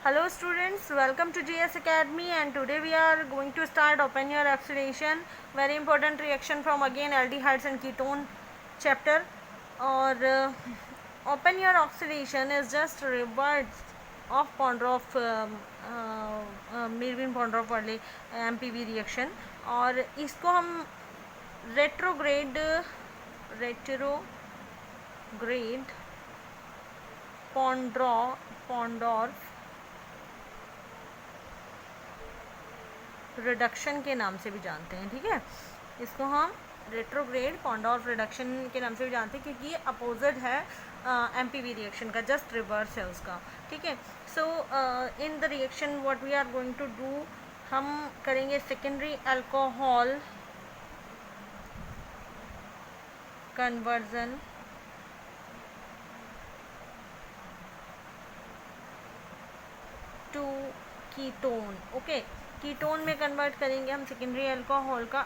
Hello students, welcome to GS Academy, and today we are going to start open your oxidation, very important reaction from again aldehydes and ketone chapter. Or open your oxidation is just reverse of Pondorf Mirwin Pondorf वाले MPV reaction, और इसको हम retrograde Pondorf reduction के नाम से भी जानते हैं। ठीक है, इसको हम रेट्रोग्रेड पॉन्डोर्फ रिडक्शन के नाम से भी जानते हैं, क्योंकि ये अपोजिट है एमपीवी रिएक्शन का, जस्ट रिवर्स है उसका। ठीक है, so in the reaction what we are going to do, हम करेंगे secondary alcohol conversion to ketone. Okay, ketone में कन्वर्ट करेंगे हम सेकेंडरी अल्कोहल का।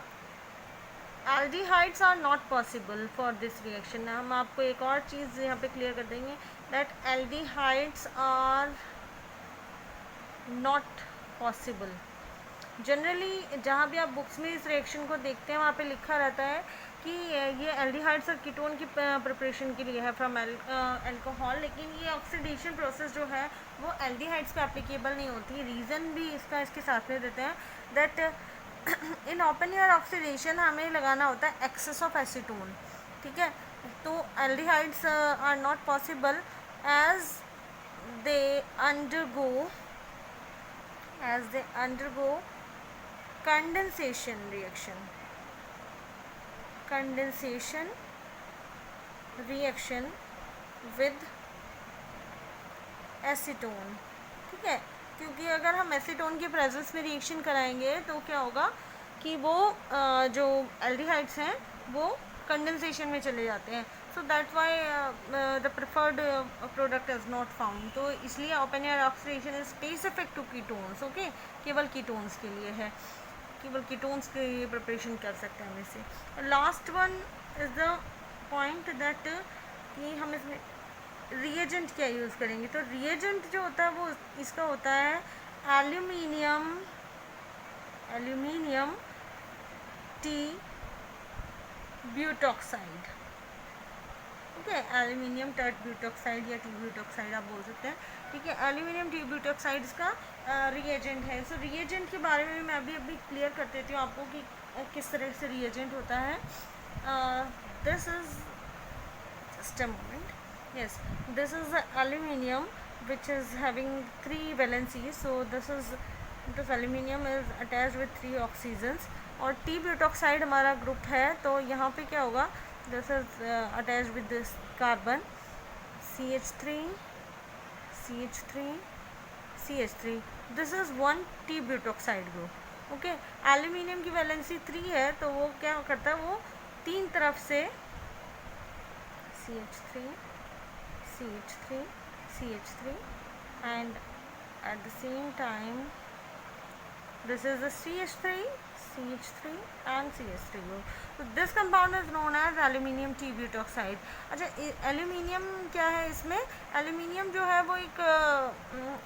Aldehydes are not possible for this reaction. हम आपको एक और चीज़ यहाँ पे क्लियर कर देंगे, that aldehydes are not possible. Generally जहाँ भी आप बुक्स में इस रिएक्शन को देखते हैं वहाँ पे लिखा रहता है कि ये एल्डिहाइड्स और कीटोन की प्रिपरेशन के लिए है फ्रॉम अल्कोहल, लेकिन ये ऑक्सीडेशन प्रोसेस जो है वो एल्डिहाइड्स पे एप्लीकेबल नहीं होती। रीज़न भी इसका इसके साथ में देते हैं that in open air oxidation हमें लगाना होता है एक्सेस ऑफ एसीटोन। ठीक है, तो aldehydes are not possible as they undergo condensation reaction with acetone. ठीक है, क्योंकि अगर हम एसीटोन के प्रेजेंस में रिएक्शन कराएंगे तो क्या होगा कि वो जो एल्डिहाइड्स हैं वो कंडेंसेशन में चले जाते हैं। So that why the preferred product is not found. तो इसलिए open air oxidation is specific to ketones. Okay, केवल कीटोन्स के लिए है, केवल कीटोन्स के लिए प्रिपरेशन कर सकते हैं हम इसे। Last one is the point that कि हम इसमें रिएजेंट क्या यूज़ करेंगे। तो रिएजेंट जो होता है वो इसका होता है aluminium T butoxide. Okay, aluminium टट ब्यूटॉक्साइड या टी ब्यूटॉक्साइड आप बोल सकते हैं। ठीक है, एल्यूमिनियम टी ब्यूटॉक्साइड इसका रिएजेंट है। सो रिएजेंट के बारे में मैं अभी क्लियर कर देती हूँ आपको कि किस तरह से रिएजेंट होता है। This is just a moment. Yes, this is the aluminium which is having 3 valencies. So this aluminium is attached with 3 oxygens, और T butoxide हमारा ग्रुप है। तो यहाँ पे क्या होगा, this is attached with this carbon CH3 CH3 CH3। this is 1 T butoxide group। Okay, aluminium की valency 3 है, तो वो क्या करता है, वो 3 तरफ से CH3 CH3 and at the same time this is the CH3 and CH3 group। so this compound is known as aluminium T butoxide। अच्छा, एल्यूमिनियम क्या है, इसमें एल्यूमिनियम जो है वो एक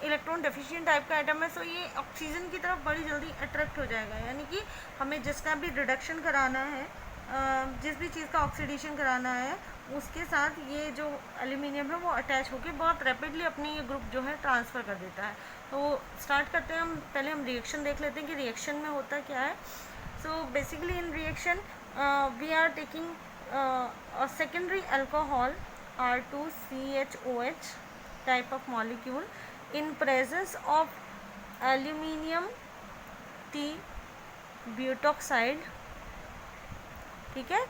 इलेक्ट्रॉन डेफिशिएंट टाइप का आइटम है। सो ये ऑक्सीजन की तरफ बड़ी जल्दी अट्रैक्ट हो जाएगा, यानी कि हमें जिसका भी रिडक्शन कराना है, जिस भी चीज़ का ऑक्सीडेशन कराना है, उसके साथ ये जो एल्यूमिनियम है वो अटैच होकर बहुत रैपिडली अपनी ये ग्रुप जो है ट्रांसफ़र कर देता है। तो स्टार्ट करते हैं हम। पहले हम रिएक्शन देख लेते हैं कि रिएक्शन में होता क्या है। So basically in reaction we are taking a secondary alcohol R2CHOH type of molecule in presence of aluminium T butoxide. ठीक है,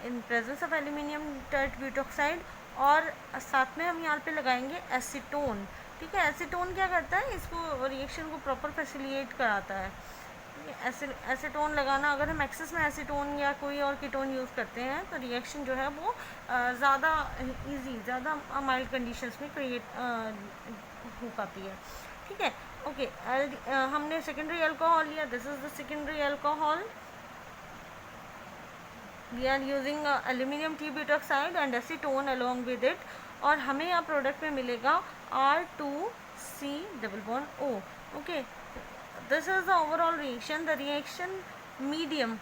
इन प्रेजेंस ऑफ एल्यूमिनियम टट ब्यूटॉक्साइड, और साथ में हम यहाँ पे लगाएंगे एसीटोन। ठीक है, एसीटोन क्या करता है, इसको रिएक्शन को प्रॉपर फैसिलिटेट कराता है। एसीटोन लगाना, अगर हम एक्सेस में एसीटोन या कोई और कीटोन यूज़ करते हैं तो रिएक्शन जो है वो ज़्यादा इजी, ज़्यादा माइल्ड कंडीशंस में क्रिएट हो पाती है। ठीक है, ओके, हमने सेकेंडरी अल्कोहल लिया, this is the secondary alcohol. We are using aluminium T butoxide and acetone along with it, और हमें यहाँ प्रोडक्ट में मिलेगा R2 C double bond O. Okay, this is the overall reaction. The reaction medium,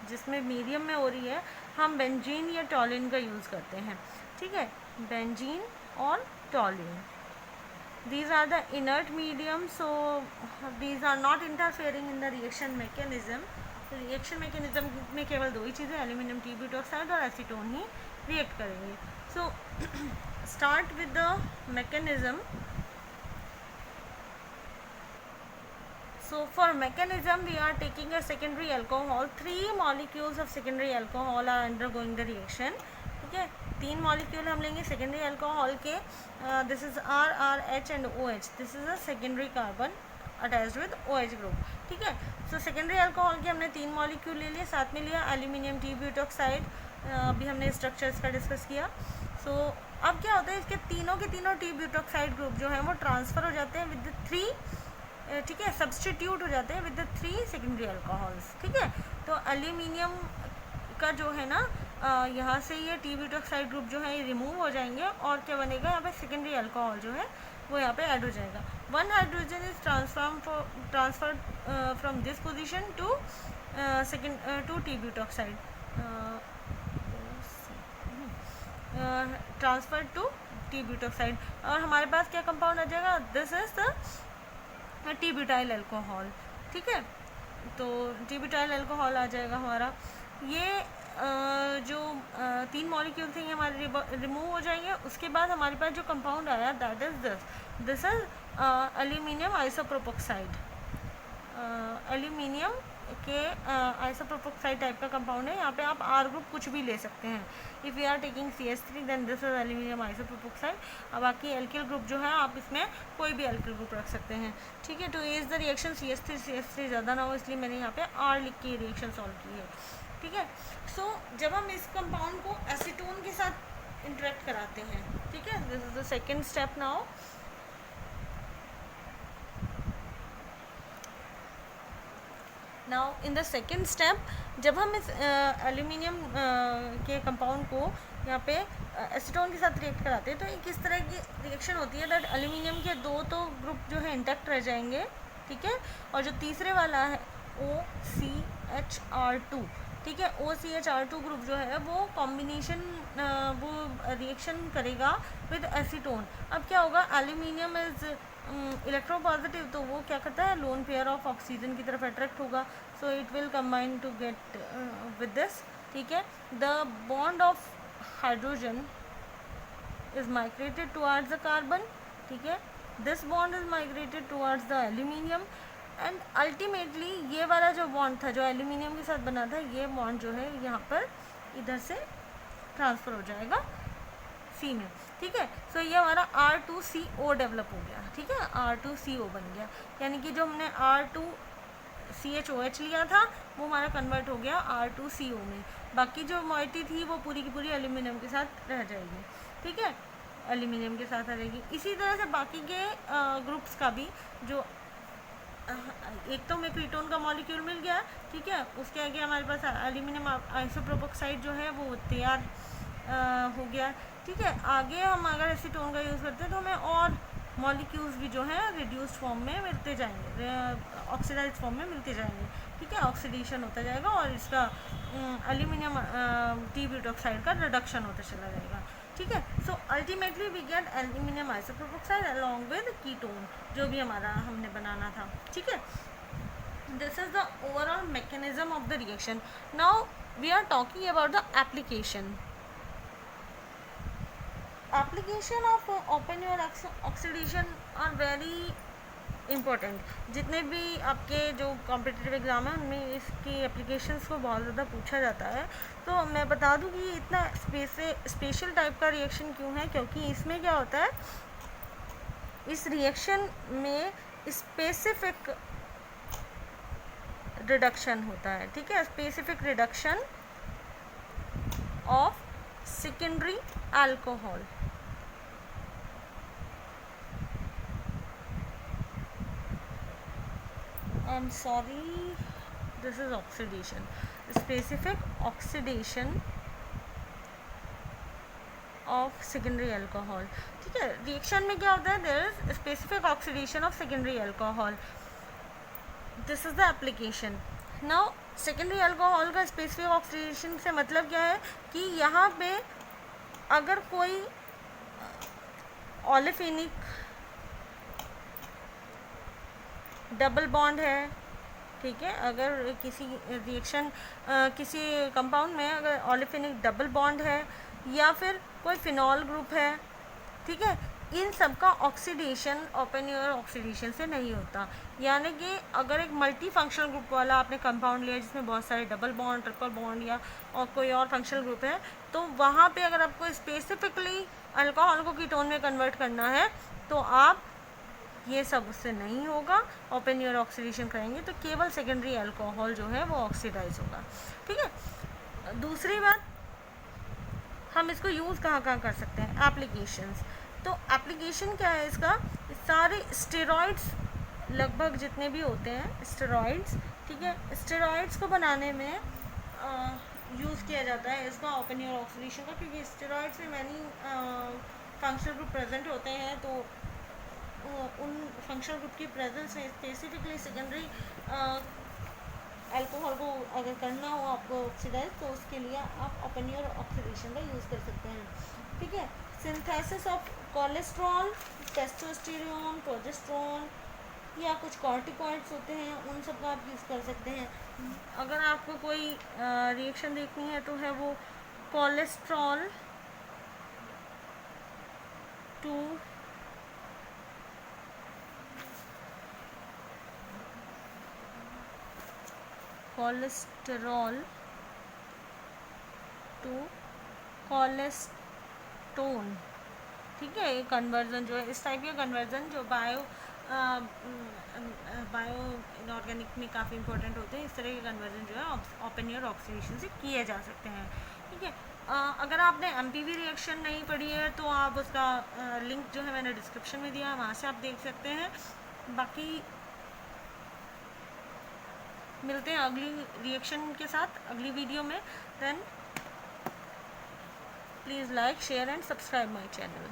जिसमें medium में हो रही है, हम बेंजीन या टॉलिन का यूज़ करते हैं, ठीक है, बेंजीन और टॉलिन. These are the inert medium, so these are not interfering in the reaction mechanism. Reaction mechanism में केवल दो ही चीज़ें, एल्यूमिनियम टी ब्यूटोक्साइड और एसीटोन ही रिएक्ट करेंगे. So start with the mechanism. So for mechanism we are taking a secondary alcohol. 3 molecules of secondary alcohol are undergoing the reaction. ठीक है, 3 molecule हम लेंगे सेकेंडरी अल्कोहल के. This is RRH and OH. This is a secondary carbon attached with OH group. ठीक है, so secondary alcohol के हमने 3 molecule ले लिए, साथ में लिया एल्यूमिनियम टी ब्यूटोक्साइड. अभी हमने स्ट्रक्चर्स का डिस्कस किया. सो अब क्या होता है, इसके तीनों के तीनों टी ब्यूटोक्साइड ग्रुप जो है वो ट्रांसफ़र हो जाते हैं विद 3, ठीक है, सब्सटीट्यूट हो जाते हैं विद द 3 सेकेंडरी अल्कोहल्स. ठीक है, तो एल्यूमिनियम का जो है ना, यहाँ से ये टी ब्यूटोक्साइड ग्रुप जो है ये रिमूव हो जाएंगे और क्या बनेगा, यहाँ पे सेकेंडरी अल्कोहल जो है वो यहाँ पे ऐड हो जाएगा. 1 hydrogen is transferred from this position to to T butoxide, transferred to T butoxide, और हमारे पास क्या कंपाउंड आ जाएगा, this is the T butyl alcohol. ठीक है, तो टी ब्यूटाइल अल्कोहल आ जाएगा हमारा. ये जो 3 मॉलिक्यूल थे ये हमारे रिमूव हो जाएंगे. उसके बाद हमारे पास जो कंपाउंड आया that is this is aluminium आइसोप्रोपोक्साइड. Aluminium के आइसोप्रोपोक्साइड टाइप का कंपाउंड है. यहाँ पे आप R ग्रुप कुछ भी ले सकते हैं. If you are taking CH3 then this is aluminium isopropoxide. अब बाकी एल्किल ग्रुप जो है आप इसमें कोई भी एल्किल ग्रुप रख सकते हैं. ठीक है, two is the reaction CH3 ज़्यादा ना हो इसलिए मैंने यहाँ पे R लिख के रिएक्शन सॉल्व की है. ठीक है, सो जब हम इस कंपाउंड को एसीटोन के साथ इंटरेक्ट कराते हैं, ठीक है, this is the second step now. Now in the second step जब हम इस एल्यूमिनियम के कंपाउंड को यहाँ पे एसीटोन के साथ रिएक्ट कराते हैं तो ये किस तरह की रिएक्शन होती है, दैट एल्यूमिनियम के 2 तो ग्रुप जो है इंटैक्ट रह जाएंगे. ठीक है, और जो तीसरे वाला है OCHR2, ठीक है, OCHR2 ग्रुप जो है वो कॉम्बिनेशन वो रिएक्शन करेगा विद एसीटोन. अब क्या होगा, एल्यूमिनियम इज इलेक्ट्रोपॉजिटिव, तो वो क्या करता है, लोन पेयर ऑफ ऑक्सीजन की तरफ अट्रैक्ट होगा. So it will combine to get with this. ठीक है, the bond of hydrogen is migrated towards the carbon. ठीक है, this bond is migrated towards the aluminium and ultimately ये वाला जो बॉन्ड था जो एल्यूमिनियम के साथ बना था, ये बॉन्ड जो है यहाँ पर इधर से ट्रांसफ़र हो जाएगा C में. ठीक है, सो ये हमारा R2CO डेवलप हो गया. ठीक है, R2CO बन गया, यानी कि जो हमने R2CHOH लिया था वो हमारा कन्वर्ट हो गया R2CO में. बाकी जो मोइटी थी वो पूरी की पूरी एल्यूमिनियम के साथ रह जाएगी. ठीक है, एल्यूमिनियम के साथ रहेगी. इसी तरह से बाकी के ग्रुप्स का भी, जो एक तो हमें कीटोन का मॉलिक्यूल मिल गया. ठीक है, उसके आगे हमारे पास एल्यूमिनियम आइसोप्रोपोक्साइड जो है वो तैयार हो गया. ठीक है, आगे हम अगर एसीटोन का यूज़ करते हैं तो हमें और मॉलिक्यूल्स भी जो हैं रिड्यूस्ड फॉर्म में मिलते जाएंगे, ऑक्सीडाइज फॉर्म में मिलते जाएंगे. ठीक है, ऑक्सीडेशन होता जाएगा और इसका एल्यूमिनियम टी ब्यूटोक्साइड का रिडक्शन होता चला जाएगा. ठीक है, so ultimately we get aluminium isopropoxide along with ketone जो भी हमारा हमने बनाना था. ठीक है, this is the overall mechanism of the reaction. Now we are talking about the application. Application of Oppenauer oxidation are very important. जितने भी आपके जो कॉम्पिटिटिव एग्ज़ाम है उनमें इसकी एप्लीकेशंस को बहुत ज़्यादा पूछा जाता है. तो मैं बता दूं कि इतना स्पेशल टाइप का रिएक्शन क्यों है, क्योंकि इसमें क्या होता है, इस रिएक्शन में स्पेसिफिक रिडक्शन होता है. ठीक है, specific reduction of secondary alcohol. I'm sorry, this is oxidation. Specific oxidation of secondary alcohol. ठीक है, रिएक्शन में क्या होता है, there is specific oxidation of secondary alcohol, this is the application. Now secondary alcohol का स्पेसिफिक ऑक्सीडेशन से मतलब क्या है कि यहाँ पे अगर कोई ओलेफिनिक डबल बॉन्ड है, ठीक है, अगर किसी रिएक्शन किसी कंपाउंड में अगर ओलेफिनिक डबल बॉन्ड है या फिर कोई फिनॉल ग्रुप है, ठीक है, इन सब का ऑक्सीडेशन ओपन ईयर ऑक्सीडेशन से नहीं होता। यानी कि अगर एक मल्टी फंक्शनल ग्रुप वाला आपने कंपाउंड लिया जिसमें बहुत सारे डबल बॉन्ड, ट्रिपल बॉन्ड या और कोई और फंक्शनल ग्रुप है, तो वहाँ पे अगर आपको स्पेसिफिकली अल्कोहल को कीटोन में कन्वर्ट करना है तो आप ये सब उससे नहीं होगा, ओपन ईयर ऑक्सीडेशन करेंगे तो केवल सेकेंडरी अल्कोहल जो है वो ऑक्सीडाइज होगा। ठीक है, दूसरी बात, हम इसको यूज़ कहाँ कहाँ कर सकते हैं, एप्लीकेशंस। तो एप्लीकेशन क्या है इसका, सारे स्टेरॉइड्स लगभग जितने भी होते हैं स्टेरॉइड्स, ठीक है, स्टेरॉइड्स को बनाने में यूज़ किया जाता है इसका ओपन ईयर ऑक्सीडेशन का, क्योंकि स्टेरॉइड्स में मैनी फंक्शनल ग्रुप प्रेजेंट होते हैं, तो उन फंक्शनल ग्रुप की प्रेजेंस में स्पेसिफिकली सेकेंडरी अल्कोहल को अगर करना हो आपको ऑक्सीडाइज, तो उसके लिए आप ओपन ईयर ऑक्सीडेशन का यूज़ कर सकते हैं। ठीक है, synthesis of cholesterol, testosterone, progesterone या कुछ कॉर्टिकॉइड्स होते हैं, उन सब का आप यूज़ कर सकते हैं। अगर आपको कोई रिएक्शन देखनी है तो है वो कोलेस्ट्रॉल टू कोलेस्टेरॉल टू कोलेस्टोन। ठीक है, ये कन्वर्जन जो है, इस टाइप के कन्वर्जन जो बायो इनऑर्गेनिक में काफ़ी इंपॉर्टेंट होते हैं, इस तरह के कन्वर्जन जो है ओपन ईयर ऑक्सीडेशन से किए जा सकते हैं। ठीक है, अगर आपने एमपीवी रिएक्शन नहीं पढ़ी है तो आप उसका लिंक जो है मैंने डिस्क्रिप्शन में दिया है, वहाँ से आप देख सकते हैं। बाकी मिलते हैं अगली रिएक्शन के साथ अगली वीडियो में। Then please like, share and subscribe my channel.